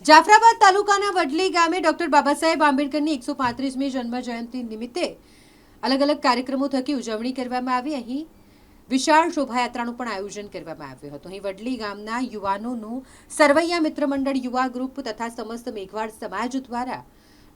જાફરાબાદ તાલુકાના વડલી ગામે ડોક્ટર બાબા સાહેબ આંબેડકરની 135મી જન્મ જયંતિ નિમિત્તે અલગ અલગ કાર્યક્રમો થકી ઉજવણી કરવામાં આવી। અહીં વિશાળ શોભાયાત્રાનું પણ આયોજન કરવામાં આવ્યું હતું। અહીં વડલી ગામના યુવાનોનું સરવૈયા મિત્ર મંડળ યુવા ગ્રુપ તથા સમસ્ત મેઘવાડ સમાજ દ્વારા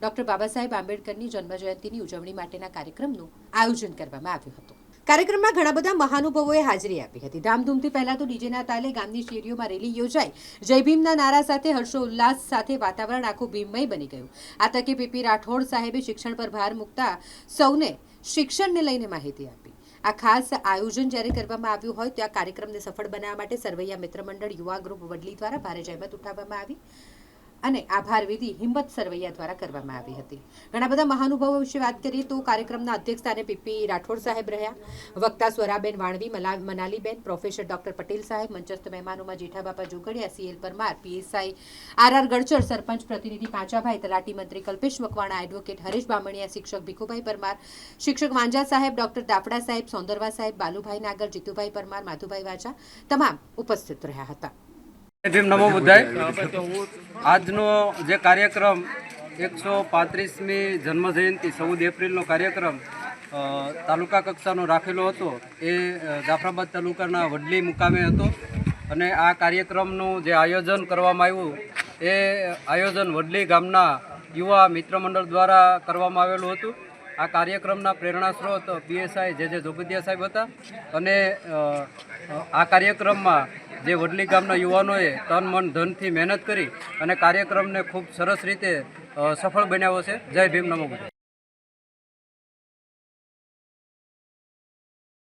ડોક્ટર બાબા સાહેબ આંબેડકરની જન્મ જયંતિની ઉજવણી માટેના કાર્યક્રમનું આયોજન કરવામાં આવ્યું હતું। કાર્યક્રમમાં ઘણા બધા મહાનુભાવોએ હાજરી આપી હતી। ધામધૂમથી પહેલા તો ડીજેના તાલે ગામની શેરીઓમાં રેલી યોજાઈ। જય ભીમના નારા સાથે હર્ષોલ્લાસ સાથે વાતાવરણ આખું ભીમમય બની ગયું। આ તકે પીપી રાઠોડ સાહેબે શિક્ષણ પર ભાર મૂકતા સૌને શિક્ષણને લઈને માહિતી આપી। આ ખાસ આયોજન જ્યારે કરવામાં આવ્યું હોય ત્યાં કાર્યક્રમને સફળ બનાવવા માટે સરવૈયા મિત્ર મંડળ યુવા ગ્રુપ વડલી દ્વારા ભારે જહેમત ઉઠાવવામાં આવી અને આભાર વિધિ હિંમત સરવૈયા દ્વારા કરવામાં આવી હતી। ઘણા બધા મહાનુભાવો વિશે વાત કરીએ તો કાર્યક્રમના અધ્યક્ષ સ્થાને પીપી રાઠોડ સાહેબ રહ્યા। વક્તા સ્વરાબેન વાણવી, મનાલીબેન, પ્રોફેસર ડોક્ટર પટેલ સાહેબ, મંચસ્થ મહેમાનોમાં જેઠાબાપા Jogadiya, CL Parmar, PSI RR Gadchar, સરપંચ પ્રતિનિધિ પાંચાભાઈ, તલાટી મંત્રી કલ્પેશ મકવાણા, એડવોકેટ હરેશ બામણિયા, શિક્ષક ભીખુભાઈ પરમાર, શિક્ષક વાંજા સાહેબ, ડોક્ટર દાફડા સાહેબ, સૌંદરવા સાહેબ, બાલુભાઈ નાગર, જીતુભાઈ પરમાર, માધુભાઈ વાજા તમામ ઉપસ્થિત રહ્યા હતા। ભીમ નમો બુદ્ધાય। આજનો જે કાર્યક્રમ 135મી જન્મજયંતિ 14 એપ્રિલનો કાર્યક્રમ તાલુકા કક્ષાનો રાખેલો હતો એ જાફરાબાદ તાલુકાના વડલી મુકામે હતો અને આ કાર્યક્રમનું જે આયોજન કરવામાં આવ્યું એ આયોજન વડલી ગામના યુવા મિત્ર મંડળ દ્વારા કરવામાં આવેલું હતું। આ કાર્યક્રમના પ્રેરણા સ્ત્રોત પીએસઆઈ જે જોગડિયા સાહેબ હતા અને આ કાર્યક્રમમાં જે વડલી ગામના યુવાનોએ તન મન ધનથી મહેનત કરી અને કાર્યક્રમને ખૂબ સરસ રીતે સફળ બનાવ્યો છે। જય ભીમ નમો બુદ્ધાય।